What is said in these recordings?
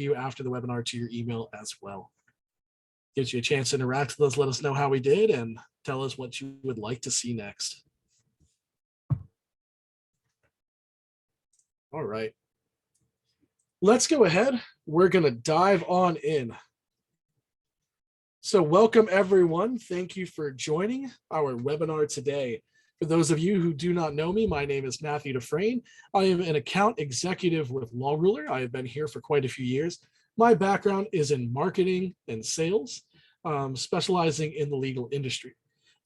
you after the webinar to your email as well. Gives you a chance to interact with us, let us know how we did, and tell us what you would like to see next. All right. Let's go ahead. We're going to dive on in. So welcome, everyone. Thank you for joining our webinar today. For those of you who do not know me, my name is Matthew Dufresne. I am an account executive with Law Ruler. I have been here for quite a few years. My background is in marketing and sales, specializing in the legal industry.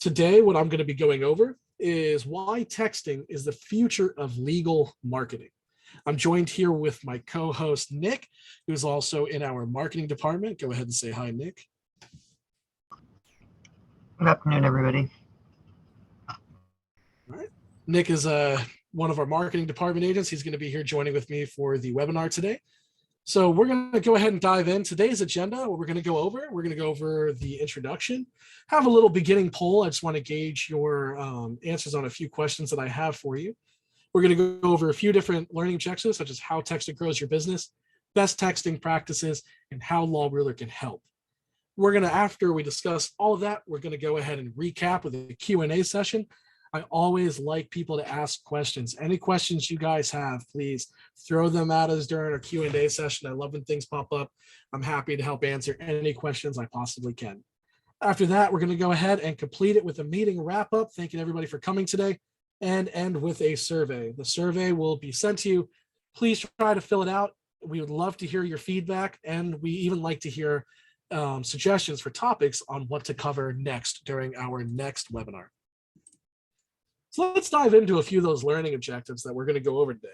Today, what I'm going to be going over is why texting is the future of legal marketing. I'm joined here with my co-host, Nick, who's also in our marketing department. Go ahead and say hi, Nick. Good afternoon, everybody. All right. Nick is one of our marketing department agents. He's going to be here joining with me for the webinar today. So we're going to go ahead and dive in. Today's agenda, what we're going to go over the introduction, have a little beginning poll. I just want to gauge your answers on a few questions that I have for you. We're going to go over a few different learning objectives, such as how texting grows your business, best texting practices, and how Law Ruler can help. We're going to, after we discuss all of that, we're going to go ahead and recap with a Q&A session. I always like people to ask questions. Any questions you guys have, please throw them at us during our Q&A session. I love when things pop up. I'm happy to help answer any questions I possibly can. After that, we're going to go ahead and complete it with a meeting wrap up, thanking everybody for coming today, and end with a survey. The survey will be sent to you. Please try to fill it out. We would love to hear your feedback, and we even like to hear suggestions for topics on what to cover next during our next webinar. So let's dive into a few of those learning objectives that we're going to go over today.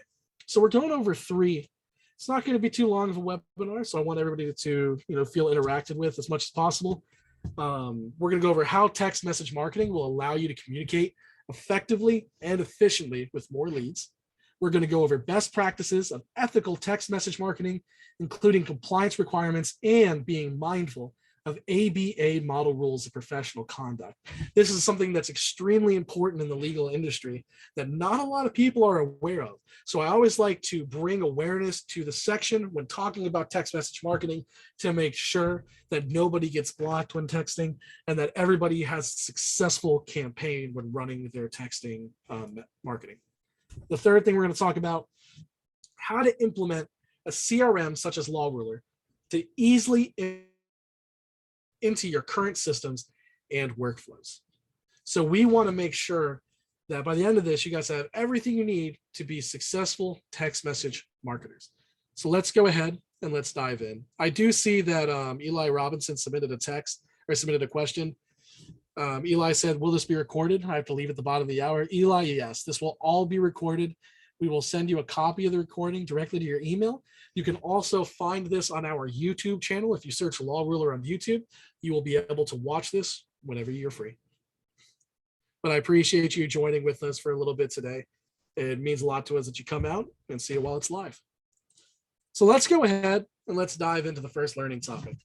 So we're going over 3. It's not going to be too long of a webinar, so I want everybody to feel interacted with as much as possible. We're going to go over how text message marketing will allow you to communicate effectively and efficiently with more leads. We're going to go over best practices of ethical text message marketing, including compliance requirements and being mindful of ABA model rules of professional conduct. This is something that's extremely important in the legal industry that not a lot of people are aware of. So I always like to bring awareness to the section when talking about text message marketing to make sure that nobody gets blocked when texting and that everybody has a successful campaign when running their texting marketing. The third thing we're going to talk about, how to implement a CRM such as Law Ruler to easily into your current systems and workflows. So we want to make sure that by the end of this, you guys have everything you need to be successful text message marketers. So let's go ahead and let's dive in. I do see that Eli Robinson submitted a question. Eli said, will this be recorded? I have to leave at the bottom of the hour. Eli, yes, this will all be recorded. We will send you a copy of the recording directly to your email. You can also find this on our YouTube channel. If you search Law Ruler on YouTube, you will be able to watch this whenever you're free. But I appreciate you joining with us for a little bit today. It means a lot to us that you come out and see it while it's live. So let's go ahead and let's dive into the first learning topic.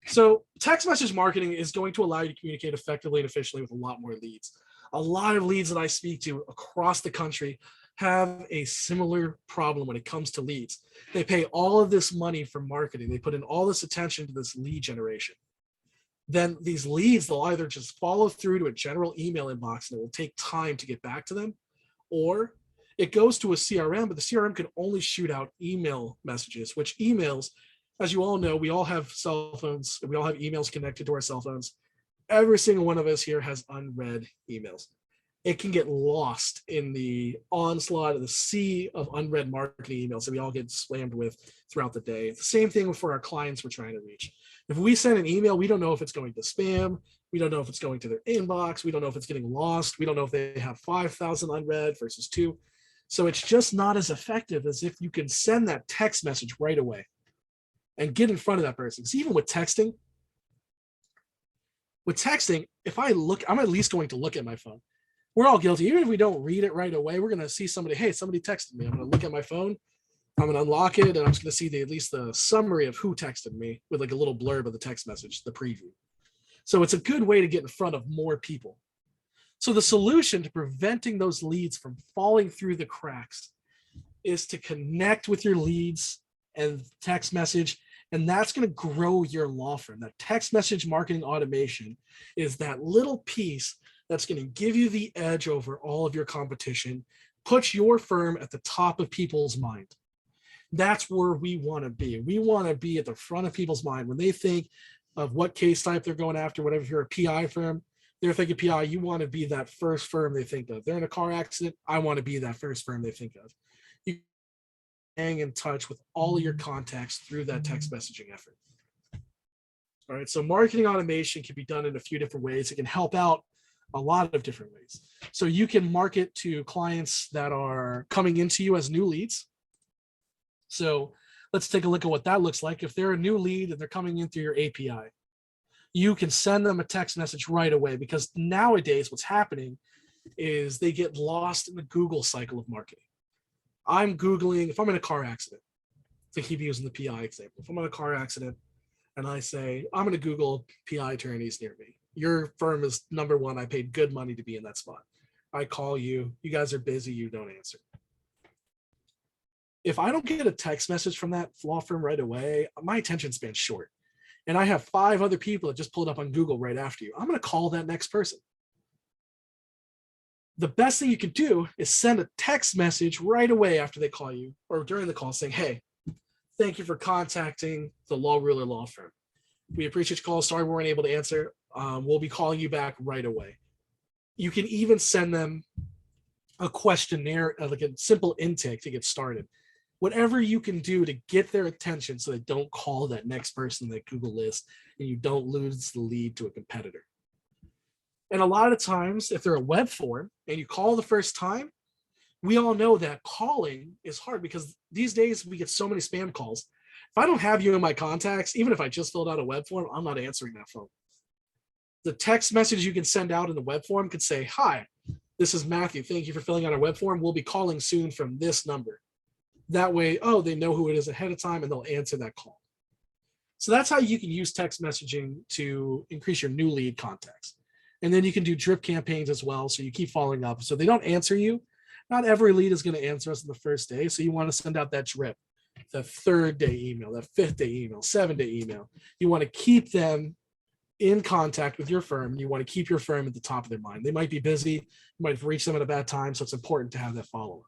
So text message marketing is going to allow you to communicate effectively and efficiently with a lot more leads. A lot of leads that I speak to across the country have a similar problem when it comes to leads. They pay all of this money for marketing. They put in all this attention to this lead generation. Then these leads, they'll either just follow through to a general email inbox and it will take time to get back to them, or it goes to a CRM, but the CRM can only shoot out email messages, which emails, as you all know, we all have cell phones, we all have emails connected to our cell phones. Every single one of us here has unread emails. It can get lost in the onslaught of the sea of unread marketing emails that we all get slammed with throughout the day. The same thing for our clients we're trying to reach. If we send an email, we don't know if it's going to spam. We don't know if it's going to their inbox. We don't know if it's getting lost. We don't know if they have 5,000 unread versus 2. So it's just not as effective as if you can send that text message right away and get in front of that person. Because even with texting, if I look, I'm at least going to look at my phone. We're all guilty. Even if we don't read it right away, we're going to see somebody, hey, somebody texted me. I'm going to look at my phone. I'm going to unlock it, and I'm just going to see at least the summary of who texted me with like a little blurb of the text message, the preview. So it's a good way to get in front of more people. So the solution to preventing those leads from falling through the cracks is to connect with your leads and text message, and that's going to grow your law firm. That text message marketing automation is that little piece that's going to give you the edge over all of your competition, put your firm at the top of people's mind. That's where we want to be. We want to be at the front of people's mind when they think of what case type they're going after. Whatever, if you're a PI firm, they're thinking PI, you want to be that first firm they think of. They're in a car accident, I want to be that first firm they think of. You hang in touch with all of your contacts through that text messaging effort. All right, so marketing automation can be done in a few different ways. It can help out a lot of different ways. So you can market to clients that are coming into you as new leads. So let's take a look at what that looks like. If they're a new lead and they're coming in through your API, you can send them a text message right away, because nowadays what's happening is they get lost in the Google cycle of marketing. I'm Googling, if I'm in a car accident, to keep using the PI example, if I'm in a car accident and I say, I'm going to Google PI attorneys near me. Your firm is number one. I paid good money to be in that spot. I call you, you guys are busy, you don't answer. If I don't get a text message from that law firm right away, my attention span's short. And I have 5 other people that just pulled up on Google right after you. I'm going to call that next person. The best thing you can do is send a text message right away after they call you or during the call saying, hey, thank you for contacting the Law Ruler Law Firm. We appreciate your call. Sorry we weren't able to answer. We'll be calling you back right away. You can even send them a questionnaire, like a simple intake to get started. Whatever you can do to get their attention so they don't call that next person that Google list and you don't lose the lead to a competitor. And a lot of times, if they're a web form and you call the first time, we all know that calling is hard because these days we get so many spam calls. If I don't have you in my contacts, even if I just filled out a web form, I'm not answering that phone. The text message you can send out in the web form could say, hi, this is Matthew. Thank you for filling out our web form. We'll be calling soon from this number. That way, oh, they know who it is ahead of time and they'll answer that call. So that's how you can use text messaging to increase your new lead contacts. And then you can do drip campaigns as well. So you keep following up. So they don't answer you. Not every lead is going to answer us on the first day. So you want to send out that drip, the 3rd day email, that 5th day email, 7th day email. You want to keep them in contact with your firm. You want to keep your firm at the top of their mind. They might be busy. You might have reached them at a bad time. So it's important to have that follow-up.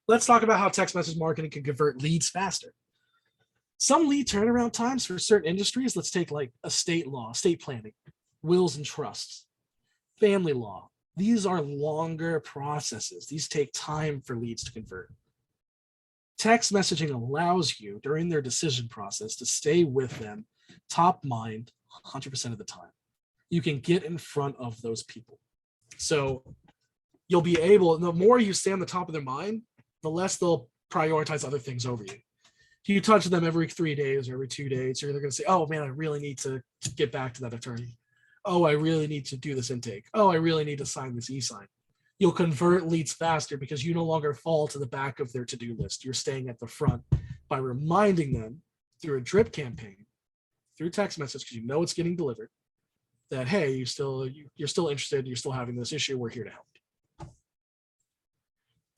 Let's talk about how text message marketing can convert leads faster. Some lead turnaround times for certain industries, let's take like estate law, estate planning, wills and trusts, family law. These are longer processes. These take time for leads to convert. Text messaging allows you during their decision process to stay with them top mind 100% of the time. You can get in front of those people. So you'll be able, the more you stay on the top of their mind, the less they'll prioritize other things over you. If you touch them every 3 days or every 2 days, they're going to say, oh man, I really need to get back to that attorney. Oh, I really need to do this intake. Oh, I really need to sign this e-sign. You'll convert leads faster because you no longer fall to the back of their to-do list. You're staying at the front by reminding them through a drip campaign, through text message, because you know it's getting delivered, that, hey, you're still interested, you're still having this issue, we're here to help.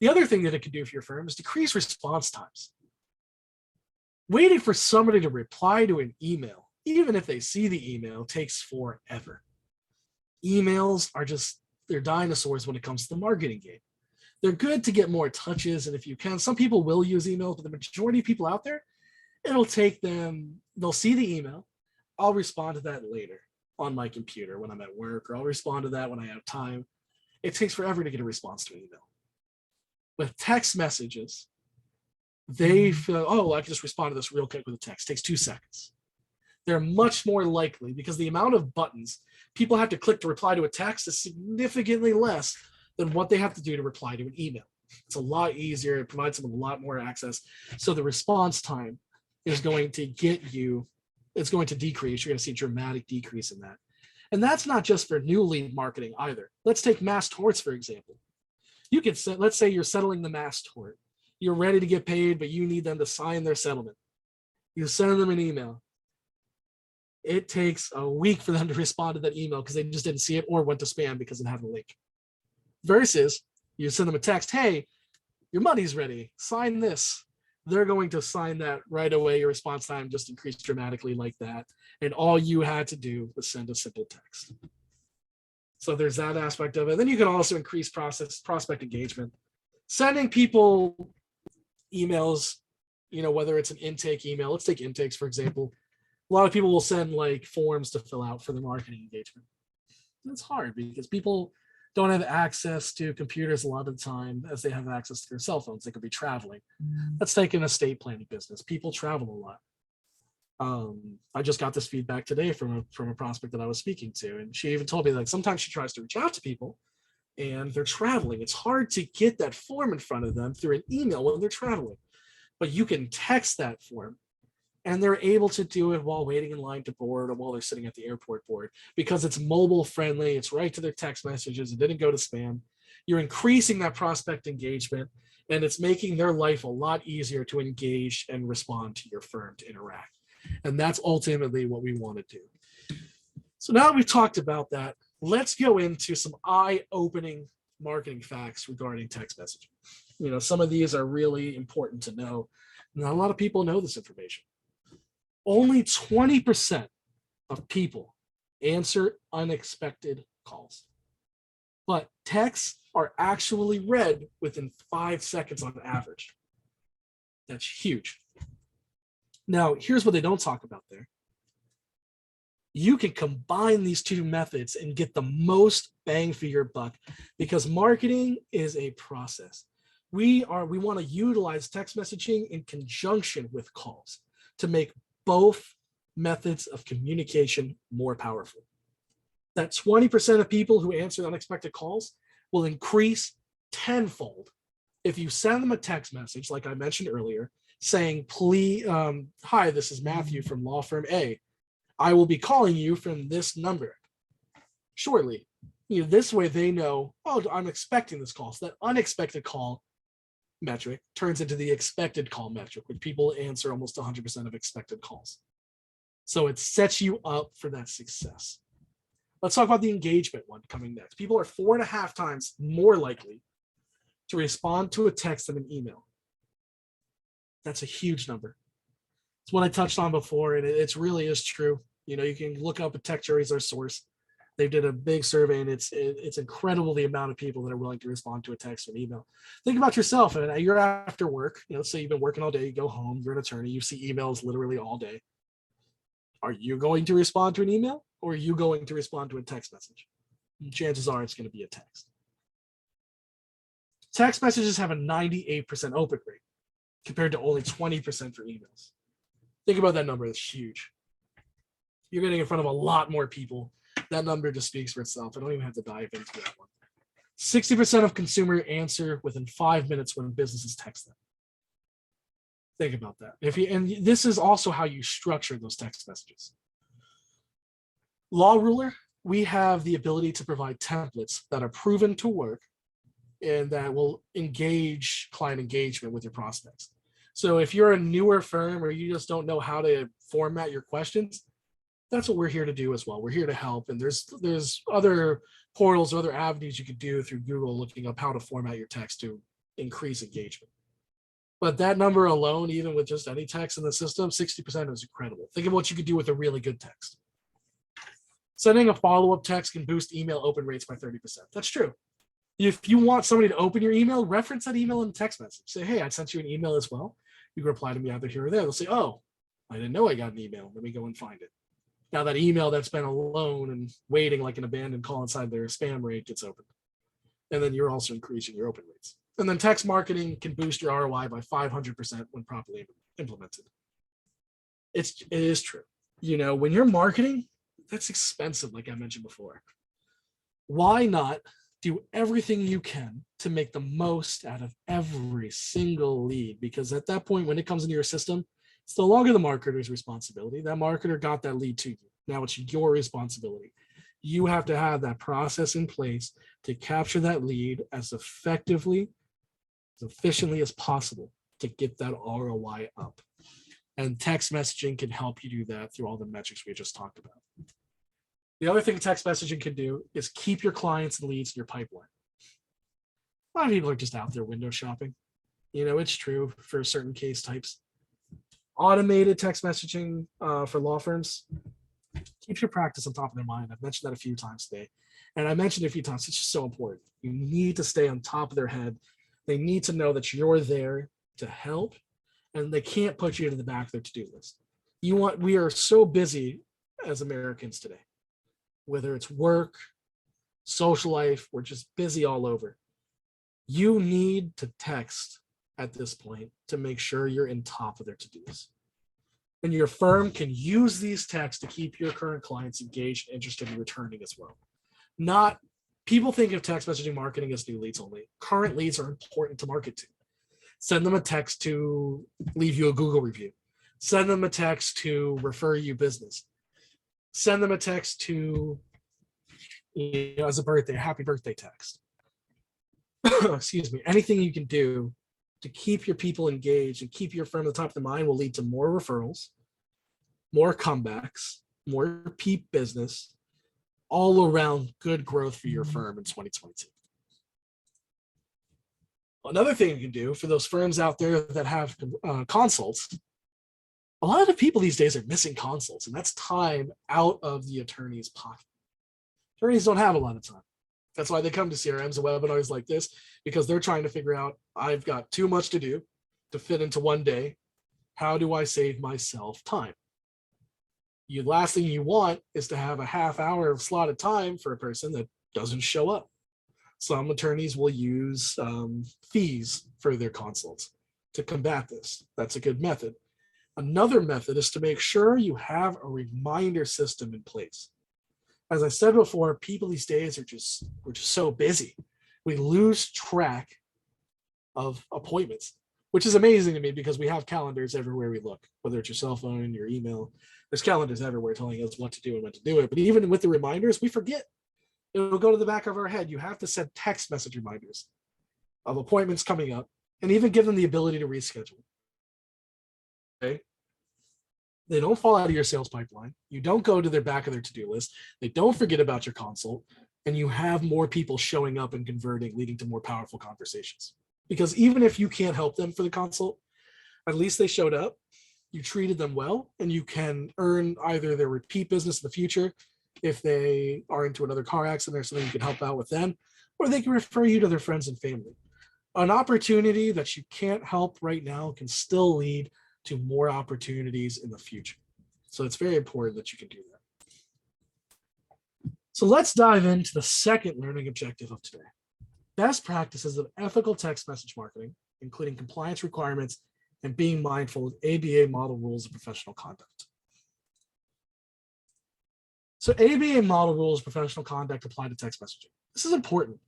The other thing that it can do for your firm is decrease response times. Waiting for somebody to reply to an email, even if they see the email, takes forever. Emails are just, they're dinosaurs when it comes to the marketing game. They're good to get more touches, and if you can, some people will use emails, but the majority of people out there, it'll take them, they'll see the email, I'll respond to that later on my computer when I'm at work, or I'll respond to that when I have time. It takes forever to get a response to an email. With text messages, they feel, oh, I can just respond to this real quick with a text. It takes 2 seconds. They're much more likely, because the amount of buttons people have to click to reply to a text is significantly less than what they have to do to reply to an email. It's a lot easier. It provides them with a lot more access. So the response time is going to it's going to decrease. You're going to see a dramatic decrease in that. And that's not just for new lead marketing either. Let's take mass torts, for example. You could say, let's say you're settling the mass tort. You're ready to get paid, but you need them to sign their settlement. You send them an email. It takes a week for them to respond to that email because they just didn't see it or went to spam because it had a link. Versus you send them a text, hey, your money's ready, sign this. they're going to sign that right away. Your response time just increased dramatically like that. And all you had to do was send a simple text. So there's that aspect of it. Then you can also increase prospect engagement. Sending people emails, whether it's an intake email, let's take intakes, for example. A lot of people will send like forms to fill out for their marketing engagement. It's hard because people don't have access to computers a lot of the time as they have access to their cell phones. They could be traveling. Let's take an estate planning business. People travel a lot. I just got this feedback today from a prospect that I was speaking to, and she even told me like sometimes she tries to reach out to people and they're traveling. It's hard to get that form in front of them through an email when they're traveling, but you can text that form and they're able to do it while waiting in line to board or while they're sitting at the airport board because it's mobile friendly. It's right to their text messages. It didn't go to spam. You're increasing that prospect engagement and it's making their life a lot easier to engage and respond to your firm, to interact. And that's ultimately what we want to do. So now that we've talked about that, let's go into some eye-opening marketing facts regarding text messaging. Some of these are really important to know. Not a lot of people know this information. Only 20% of people answer unexpected calls, but texts are actually read within 5 seconds on average. That's huge. Now, here's what they don't talk about there. You can combine these two methods and get the most bang for your buck because marketing is a process. We want to utilize text messaging in conjunction with calls to make both methods of communication more powerful. That 20% of people who answer unexpected calls will increase tenfold if you send them a text message, like I mentioned earlier, saying, please, hi, this is Matthew from law firm A. I will be calling you from this number shortly. This way they know, oh, I'm expecting this call. So that unexpected call metric turns into the expected call metric, which people answer almost 100% of expected calls. So it sets you up for that success. Let's talk about the engagement one coming next. People are 4.5 times more likely to respond to a text than an email. That's a huge number. It's what I touched on before, and it really is true. You can look up a Tech Jury's our source. They did a big survey, and it's incredible the amount of people that are willing to respond to a text or an email. Think about yourself. And you're after work. Let's say you've been working all day. You go home. You're an attorney. You see emails literally all day. Are you going to respond to an email, or are you going to respond to a text message? Chances are it's going to be a text. Text messages have a 98% open rate compared to only 20% for emails. Think about that number. That's huge. You're getting in front of a lot more people. That number just speaks for itself. I don't even have to dive into that one. 60% of consumers answer within 5 minutes when businesses text them. Think about that. And this is also how you structure those text messages. Law Ruler, we have the ability to provide templates that are proven to work and that will engage client engagement with your prospects. So if you're a newer firm or you just don't know how to format your questions, that's what we're here to do as well. We're here to help. And there's other portals, other avenues you could do through Google looking up how to format your text to increase engagement. But that number alone, even with just any text in the system, 60% is incredible. Think of what you could do with a really good text. Sending a follow-up text can boost email open rates by 30%. That's true. If you want somebody to open your email, reference that email in the text message. Say, hey, I sent you an email as well. You can reply to me either here or there. They'll say, oh, I didn't know I got an email. Let me go and find it. Now that email that's been alone and waiting like an abandoned call inside their spam rate gets opened. And then you're also increasing your open rates. And then text marketing can boost your ROI by 500% when properly implemented. It is true. When you're marketing, that's expensive, like I mentioned before. Why not do everything you can to make the most out of every single lead? Because at that point, when it comes into your system, it's no longer the marketer's responsibility. That marketer got that lead to you. Now it's your responsibility. You have to have that process in place to capture that lead as effectively, as efficiently as possible to get that ROI up. And text messaging can help you do that through all the metrics we just talked about. The other thing text messaging can do is keep your clients and leads in your pipeline. A lot of people are just out there window shopping. It's true for certain case types. Automated text messaging for law firms keeps your practice on top of their mind. I've mentioned that a few times today. And I mentioned it a few times. It's just so important. You need to stay on top of their head. They need to know that you're there to help, and they can't put you to the back of their to-do list. We are so busy as Americans today, whether it's work, social life, we're just busy all over. You need to text at this point to make sure you're in top of their to-dos. And your firm can use these texts to keep your current clients engaged and interested in returning as well. Not people think of text messaging marketing as new leads only. Current leads are important to market to. Send them a text to leave you a Google review. Send them a text to refer you business. Send them a text to, as a happy birthday text. Excuse me. Anything you can do to keep your people engaged and keep your firm at the top of the mind will lead to more referrals, more comebacks, more repeat business, all around good growth for your firm in 2022. Another thing you can do for those firms out there that have consults, a lot of the people these days are missing consults, and that's time out of the attorney's pocket. Attorneys don't have a lot of time. That's why they come to CRMs and webinars like this, because they're trying to figure out, I've got too much to do to fit into one day. How do I save myself time? The last thing you want is to have a half hour of slotted time for a person that doesn't show up. Some attorneys will use fees for their consults to combat this. That's a good method. Another method is to make sure you have a reminder system in place. As I said before, people these days we're just so busy. We lose track of appointments, which is amazing to me because we have calendars everywhere we look, whether it's your cell phone, your email. There's calendars everywhere telling us what to do and when to do it. But even with the reminders, we forget. It'll go to the back of our head. You have to set text message reminders of appointments coming up and even give them the ability to reschedule. Okay. They don't fall out of your sales pipeline. You don't go to their back of their to-do list. They don't forget about your consult, and you have more people showing up and converting, leading to more powerful conversations. Because even if you can't help them for the consult, at least they showed up, you treated them well, and you can earn either their repeat business in the future if they are into another car accident or something you can help out with them, or they can refer you to their friends and family. An opportunity that you can't help right now can still lead to more opportunities in the future. So it's very important that you can do that. So let's dive into the second learning objective of today. Best practices of ethical text message marketing, including compliance requirements and being mindful of ABA model rules of professional conduct. So ABA model rules of professional conduct apply to text messaging. This is important.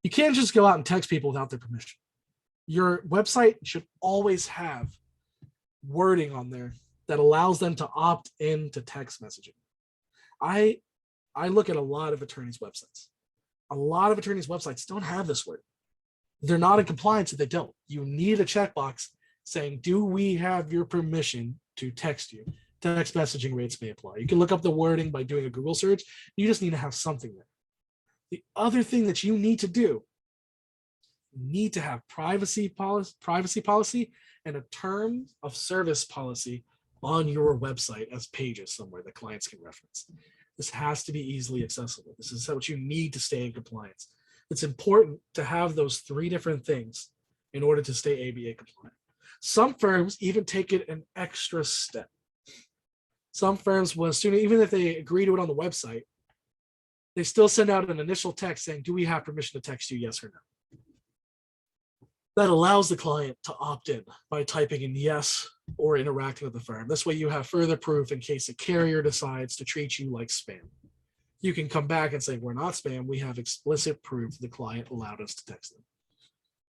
You can't just go out and text people without their permission. Your website should always have wording on there that allows them to opt in to text messaging. I look at a lot of attorneys' websites. A lot of attorneys' websites don't have this word. They're not in compliance if they don't. You need a checkbox saying, do we have your permission to text you? Text messaging rates may apply. You can look up the wording by doing a Google search. You just need to have something there. The other thing that you need to do, you need to have privacy policy and a term of service policy on your website as pages somewhere that clients can reference. This has to be easily accessible. This is what you need to stay in compliance. It's important to have those three different things in order to stay ABA compliant. Some firms even take it an extra step. Some firms will assume, even if they agree to it on the website, they still send out an initial text saying, do we have permission to text you, yes or no? That allows the client to opt in by typing in yes or interacting with the firm. This way you have further proof in case a carrier decides to treat you like spam. You can come back and say, we're not spam. We have explicit proof the client allowed us to text them.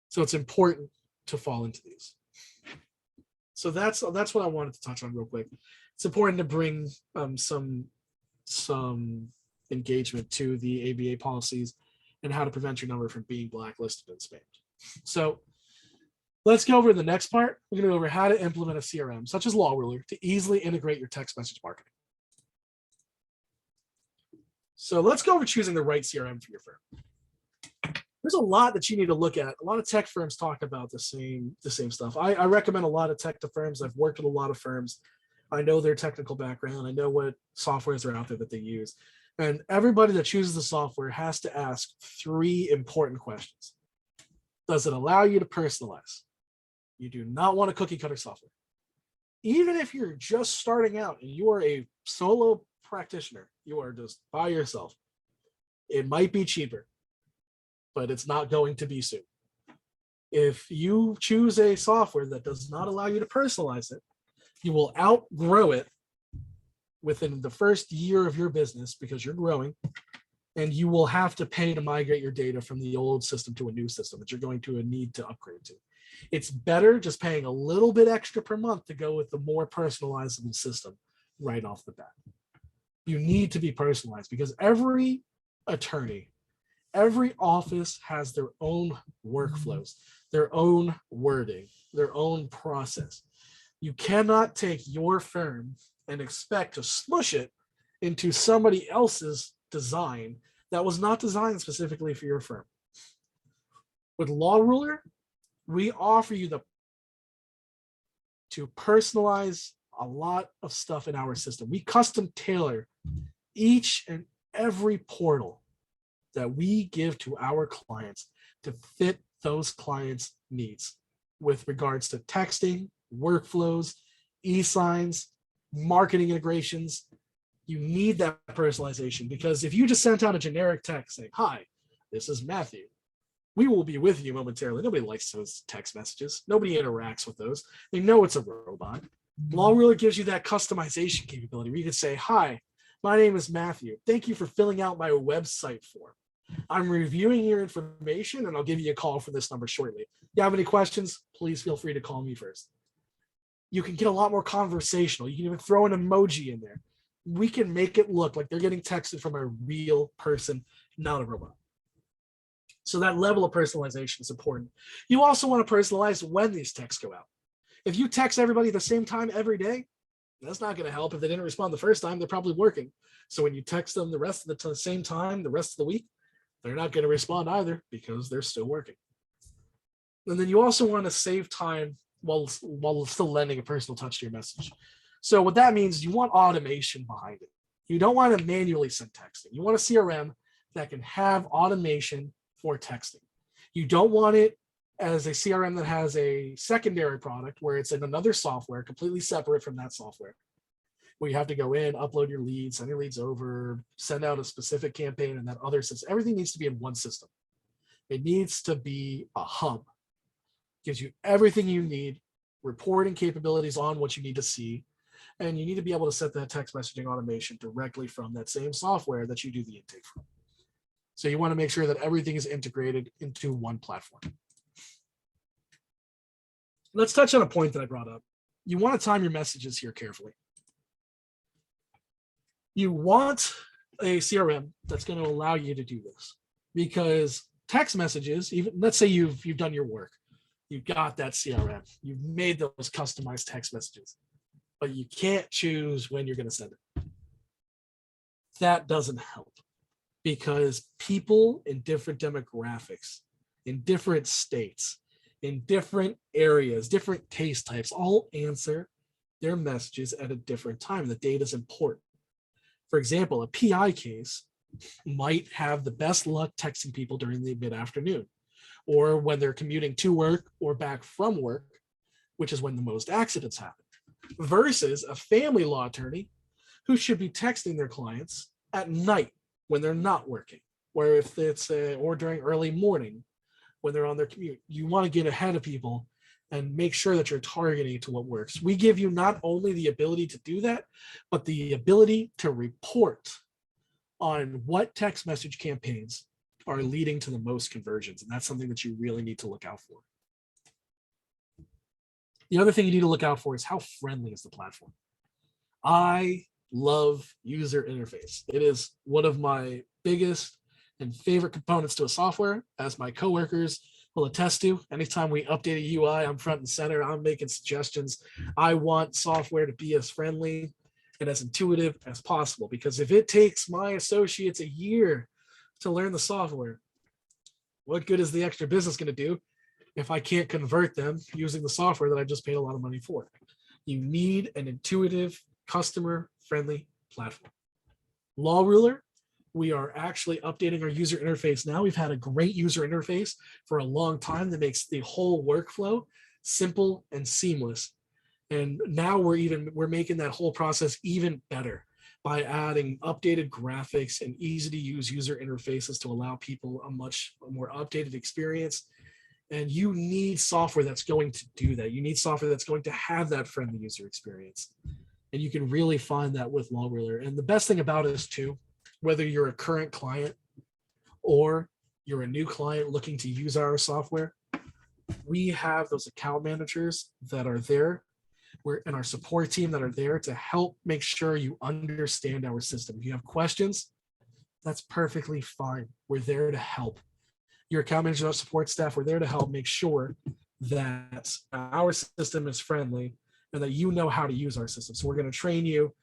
So it's important to fall into these. So that's what I wanted to touch on real quick. It's important to bring some engagement to the ABA policies and how to prevent your number from being blacklisted and spammed. So let's go over the next part. We're going to go over how to implement a CRM, such as LawRuler, to easily integrate your text message marketing. So let's go over choosing the right CRM for your firm. there's a lot that you need to look at. A lot of tech firms talk about the same stuff. I recommend a lot of tech to firms. I've worked with a lot of firms. I know their technical background. I know what softwares are out there that they use. And everybody that chooses the software has to ask 3 important questions. Does it allow you to personalize? You do not want a cookie cutter software. Even if you're just starting out and you are a solo practitioner, you are just by yourself, it might be cheaper, but it's not going to be soon. If you choose a software that does not allow you to personalize it, you will outgrow it within the first year of your business because you're growing, and you will have to pay to migrate your data from the old system to a new system that you're going to need to upgrade to. It's better just paying a little bit extra per month to go with the more personalizable system right off the bat. You need to be personalized because every attorney, every office has their own workflows, their own wording, their own process. You cannot take your firm and expect to smush it into somebody else's design that was not designed specifically for your firm. With Law Ruler, we offer you to personalize a lot of stuff in our system. We custom tailor each and every portal that we give to our clients to fit those clients' needs with regards to texting, workflows, e-signs, marketing integrations. You need that personalization because if you just sent out a generic text saying, "Hi, this is Matthew. We will be with you momentarily." Nobody likes those text messages. Nobody interacts with those. They know it's a robot. Law Ruler gives you that customization capability where you can say, "Hi, my name is Matthew. Thank you for filling out my website form. I'm reviewing your information and I'll give you a call for this number shortly. If you have any questions, please feel free to call me first." You can get a lot more conversational. You can even throw an emoji in there. We can make it look like they're getting texted from a real person, not a robot. So that level of personalization is important. You also want to personalize when these texts go out. If you text everybody at the same time every day, that's not going to help. If they didn't respond the first time, they're probably working. So when you text them the rest of the same time, the rest of the week, they're not going to respond either because they're still working. And then you also want to save time while still lending a personal touch to your message. So what that means is you want automation behind it. You don't want to manually send texting. You want a CRM that can have automation for texting. You don't want it as a CRM that has a secondary product where it's in another software completely separate from that software, where you have to go in, upload your leads, send your leads over, send out a specific campaign in that other system. Everything needs to be in one system. It needs to be a hub. Gives you everything you need, reporting capabilities on what you need to see, and you need to be able to set that text messaging automation directly from that same software that you do the intake from. So you want to make sure that everything is integrated into one platform. Let's touch on a point that I brought up. You want to time your messages here carefully. You want a CRM that's going to allow you to do this, because text messages, even let's say you've done your work, you've got that CRM, you've made those customized text messages, but you can't choose when you're going to send it. That doesn't help, because people in different demographics, in different states, in different areas, different taste types, all answer their messages at a different time. The data is important. For example, a PI case might have the best luck texting people during the mid-afternoon, or when they're commuting to work or back from work, which is when the most accidents happen, versus a family law attorney who should be texting their clients at night when they're not working, or if it's or during early morning when they're on their commute. You want to get ahead of people and make sure that you're targeting to what works. We give you not only the ability to do that, but the ability to report on what text message campaigns are leading to the most conversions. And that's something that you really need to look out for. The other thing you need to look out for is how friendly is the platform. I love user interface. It is one of my biggest and favorite components to a software, as my coworkers will attest to. Anytime we update a UI, I'm front and center. I'm making suggestions. I want software to be as friendly and as intuitive as possible, because if it takes my associates a year to learn the software, What good is the extra business going to do if I can't convert them using the software that I just paid a lot of money for? You need an intuitive, customer-friendly platform. Law Ruler, we are actually updating our user interface now. We've had a great user interface for a long time that makes the whole workflow simple and seamless. And now we're making that whole process even better by adding updated graphics and easy to use user interfaces to allow people a much more updated experience. And you need software that's going to do that. You need software that's going to have that friendly user experience. And you can really find that with Law Ruler. And the best thing about it is too, whether you're a current client or you're a new client looking to use our software, we have those account managers that are there and our support team that are there to help make sure you understand our system. If you have questions, that's perfectly fine. We're there to help. Your account manager, our support staff, we're there to help make sure that our system is friendly and that you know how to use our system. So we're going to train you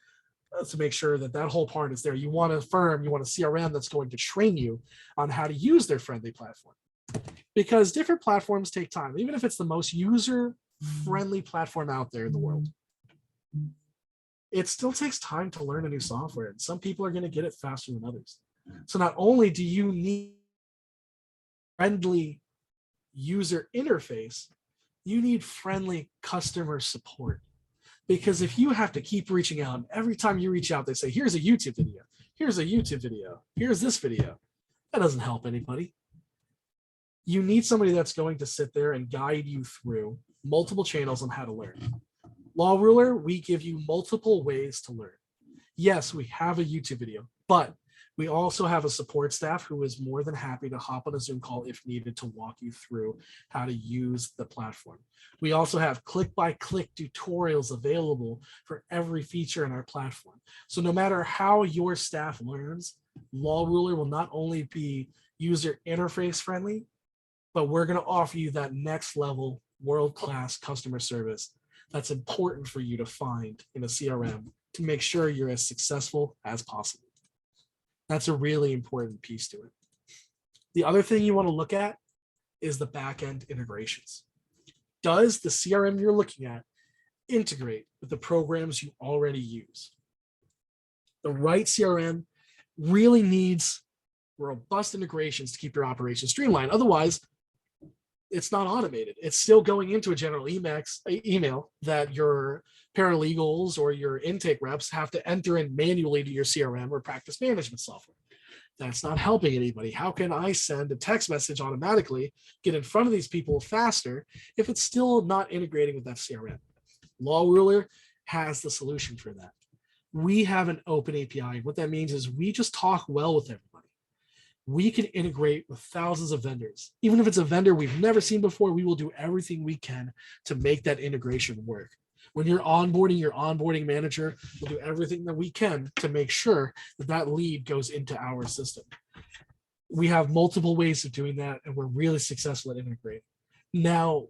to make sure that that whole part is there. You want a firm, you want a CRM that's going to train you on how to use their friendly platform. Because different platforms take time, even if it's the most user-friendly platform out there in the world. It still takes time to learn a new software, and some people are going to get it faster than others. So not only do you need friendly user interface, you need friendly customer support. Because if you have to keep reaching out, and every time you reach out, they say, here's a YouTube video, here's a YouTube video, here's this video, that doesn't help anybody. You need somebody that's going to sit there and guide you through multiple channels on how to learn. Law Ruler, we give you multiple ways to learn. Yes, we have a YouTube video, but we also have a support staff who is more than happy to hop on a Zoom call if needed to walk you through how to use the platform. We also have click-by-click tutorials available for every feature in our platform. So no matter how your staff learns, Law Ruler will not only be user interface friendly, but we're going to offer you that next level world-class customer service that's important for you to find in a CRM to make sure you're as successful as possible. That's a really important piece to it. The other thing you want to look at is the backend integrations. Does the CRM you're looking at integrate with the programs you already use? The Right CRM really needs robust integrations to keep your operations streamlined. Otherwise, it's not automated. It's still going into a general email that your paralegals or your intake reps have to enter in manually to your CRM or practice management software. That's not helping anybody. How can I send a text message automatically, get in front of these people faster if it's still not integrating with that CRM? Law Ruler has the solution for that. We have an open API. What that means is we just talk well with everybody. We can integrate with thousands of vendors. Even if it's a vendor we've never seen before, we will do everything we can to make that integration work. When you're onboarding your onboarding manager, we'll do everything that we can to make sure that that lead goes into our system. We have multiple ways of doing that, and we're really successful at integrating. Now,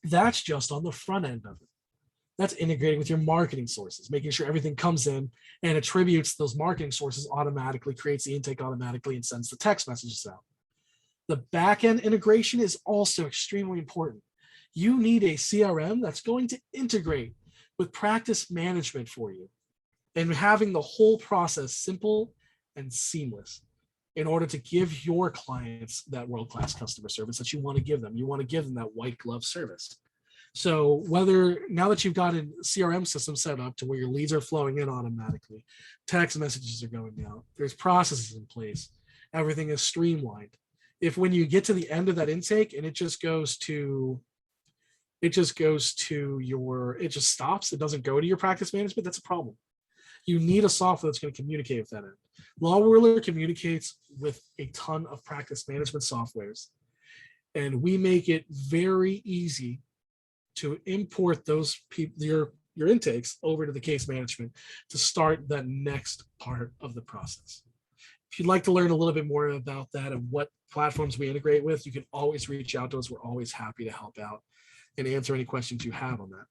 that's just on the front end of it. That's integrating with your marketing sources, making sure everything comes in and attributes those marketing sources automatically, creates the intake automatically, and sends the text messages out. The backend integration is also extremely important. You need a CRM that's going to integrate with practice management for you and having the whole process simple and seamless in order to give your clients that world-class customer service that you want to give them. You want to give them that white glove service. So whether now that you've got a CRM system set up to where your leads are flowing in automatically, text messages are going out, there's processes in place, everything is streamlined. If when you get to the end of that intake and it just stops, it doesn't go to your practice management, that's a problem. You need a software that's going to communicate with that end. Law Ruler communicates with a ton of practice management softwares, and we make it very easy to import those your intakes over to the case management to start that next part of the process. If you'd like to learn a little bit more about that and what platforms we integrate with, you can always reach out to us. We're always happy to help out and answer any questions you have on that.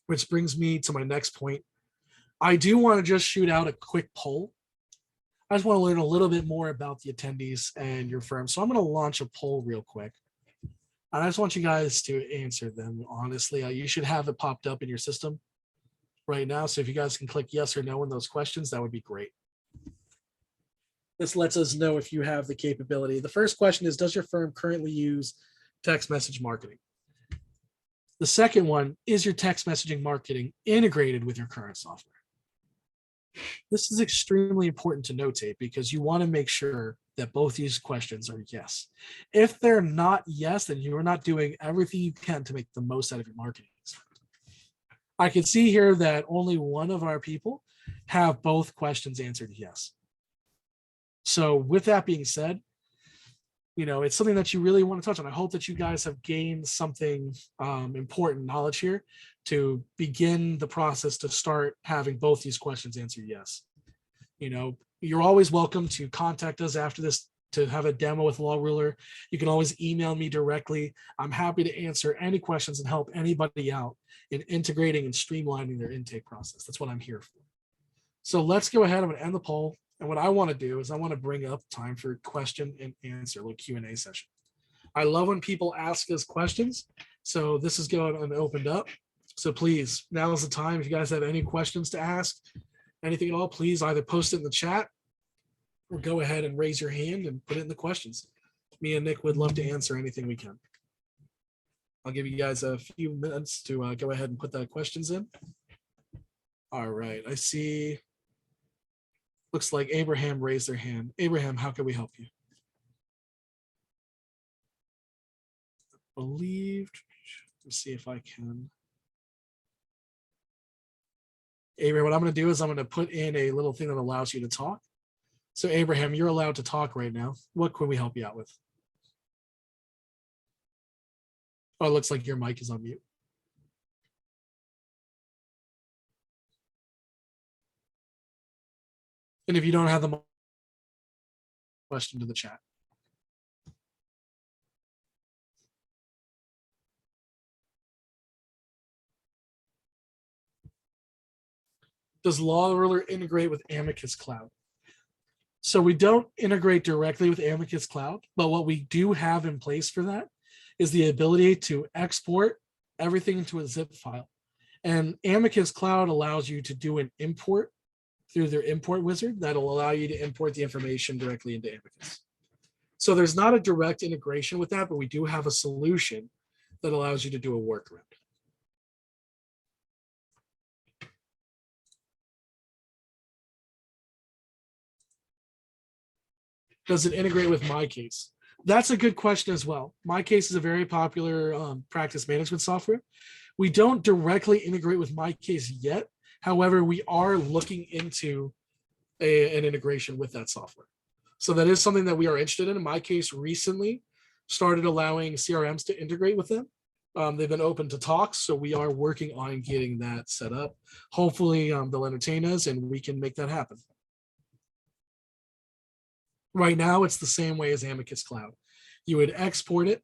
Which brings me to my next point. I do want to just shoot out a quick poll. I just want to learn a little bit more about the attendees and your firm. So I'm going to launch a poll real quick. And I just want you guys to answer them honestly. You should have it popped up in your system right now. So if you guys can click yes or no in those questions, that would be great. This lets us know if you have the capability. The first question is, does your firm currently use text message marketing? The second one, is your text messaging marketing integrated with your current software? This is extremely important to notate because you want to make sure that both these questions are yes. If they're not yes, then you are not doing everything you can to make the most out of your marketing. I can see here that only one of our people have both questions answered yes. So with that being said, it's something that you really want to touch on. I hope that you guys have gained something important knowledge here to begin the process to start having both these questions answered yes. You're always welcome to contact us after this to have a demo with Law Ruler. You can always email me directly. I'm happy to answer any questions and help anybody out in integrating and streamlining their intake process. That's what I'm here for. So let's go ahead. I'm going to end the poll. And what I want to do is I want to bring up time for question and answer, a little Q&A session. I love when people ask us questions. So this is going and opened up. So please, now is the time. If you guys have any questions to ask, anything at all, please either post it in the chat or go ahead and raise your hand and put it in the questions. Me and Nick would love to answer anything we can. I'll give you guys a few minutes to go ahead and put the questions in. All right, I see. Looks like Abraham raised their hand. Abraham, how can we help you? Let's see if I can. Abraham, what I'm going to do is I'm going to put in a little thing that allows you to talk. So Abraham, you're allowed to talk right now. What can we help you out with? Oh, it looks like your mic is on mute. And if you don't have the question to the chat. Does Law Ruler integrate with Amicus Cloud? So we don't integrate directly with Amicus Cloud, but what we do have in place for that is the ability to export everything into a zip file. And Amicus Cloud allows you to do an import through their import wizard that'll allow you to import the information directly into Amicus. So there's not a direct integration with that, but we do have a solution that allows you to do a workaround. Does it integrate with MyCase? That's a good question as well. MyCase is a very popular practice management software. We don't directly integrate with MyCase yet. However, we are looking into an integration with that software. So that is something that we are interested in. MyCase recently started allowing CRMs to integrate with them. They've been open to talks, so we are working on getting that set up. Hopefully they'll entertain us and we can make that happen. Right now, it's the same way as Amicus Cloud. You would export it,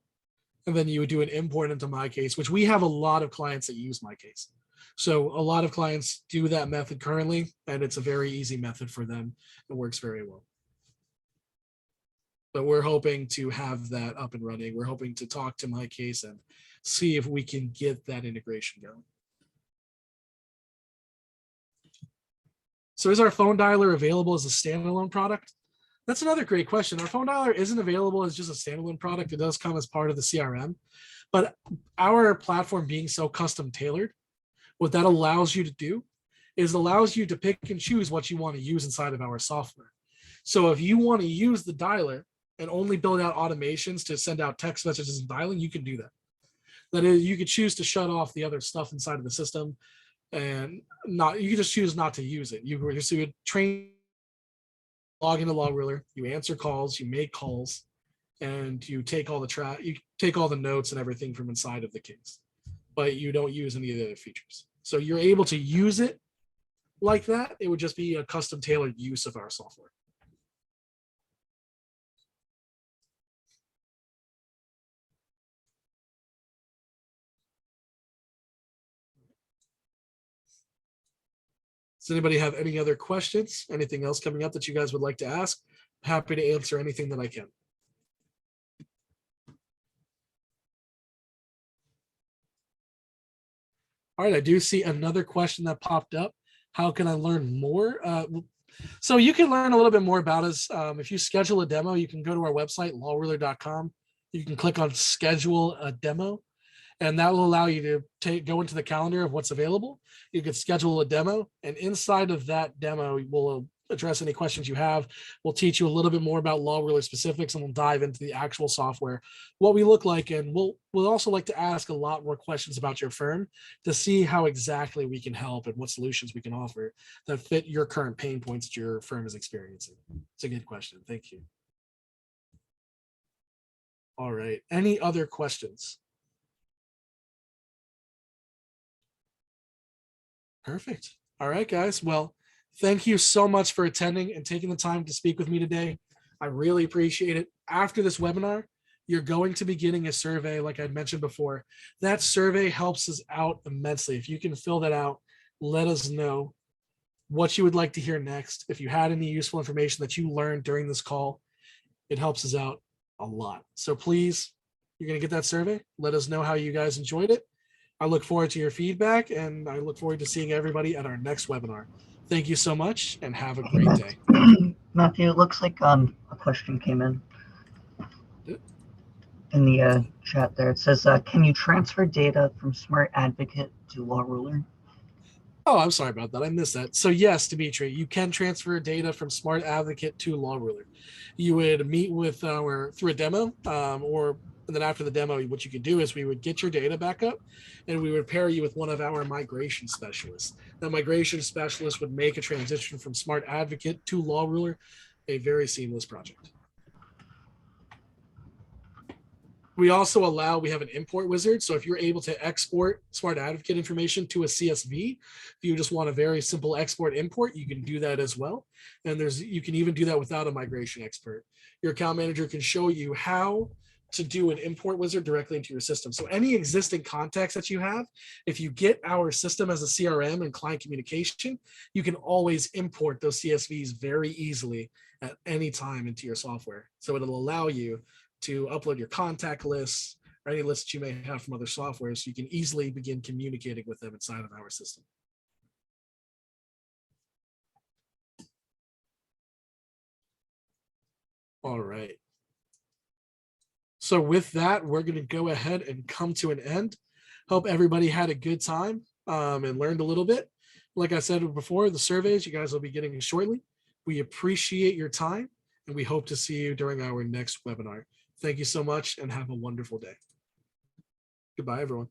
and then you would do an import into MyCase, which we have a lot of clients that use MyCase. So a lot of clients do that method currently, and it's a very easy method for them. It works very well. But we're hoping to have that up and running. We're hoping to talk to MyCase and see if we can get that integration going. So is our phone dialer available as a standalone product? That's another great question. Our phone dialer isn't available as just a standalone product. It does come as part of the CRM, but our platform being so custom tailored, what that allows you to do is allows you to pick and choose what you want to use inside of our software. So if you want to use the dialer and only build out automations to send out text messages and dialing, you can do that. That is, you could choose to shut off the other stuff inside of the system and you can just choose not to use it. You would train, log into Law Ruler, you answer calls, you make calls, and you take all the notes and everything from inside of the case, but you don't use any of the other features. So you're able to use it like that. It would just be a custom tailored use of our software. Does anybody have any other questions? Anything else coming up that you guys would like to ask? Happy to answer anything that I can. All right, I do see another question that popped up. How can I learn more? So you can learn a little bit more about us. If you schedule a demo, you can go to our website, lawruler.com. You can click on schedule a demo, and that will allow you to go into the calendar of what's available. You could schedule a demo, and inside of that demo, we'll address any questions you have. We'll teach you a little bit more about Law Ruler specifics, and we'll dive into the actual software, what we look like, and we'll also like to ask a lot more questions about your firm to see how exactly we can help and what solutions we can offer that fit your current pain points that your firm is experiencing. It's a good question. Thank you. All right. Any other questions? Perfect. All right, guys. Well, thank you so much for attending and taking the time to speak with me today. I really appreciate it. After this webinar, you're going to be getting a survey, like I mentioned before. That survey helps us out immensely. If you can fill that out, let us know what you would like to hear next. If you had any useful information that you learned during this call, it helps us out a lot. So please, you're going to get that survey. Let us know how you guys enjoyed it. I look forward to your feedback, and I look forward to seeing everybody at our next webinar. Thank you so much, and have a great day. Matthew, it looks like a question came in the chat there. It says, can you transfer data from Smart Advocate to Law Ruler? Oh, I'm sorry about that. I missed that. So yes, Dimitri, you can transfer data from Smart Advocate to Law Ruler. You would meet with through a demo, and then after the demo, what you could do is we would get your data back up, and we would pair you with one of our migration specialists. That migration specialist would make a transition from Smart Advocate to Law Ruler, a very seamless project. We also we have an import wizard. So if you're able to export Smart Advocate information to a CSV, if you just want a very simple export import, you can do that as well. And you can even do that without a migration expert. Your account manager can show you how to do an import wizard directly into your system. So any existing contacts that you have, if you get our system as a CRM and client communication, you can always import those CSVs very easily at any time into your software. So it'll allow you to upload your contact lists or any lists you may have from other software, so you can easily begin communicating with them inside of our system. All right. So with that, we're going to go ahead and come to an end. Hope everybody had a good time and learned a little bit. Like I said before, the surveys you guys will be getting shortly. We appreciate your time, and we hope to see you during our next webinar. Thank you so much, and have a wonderful day. Goodbye, everyone.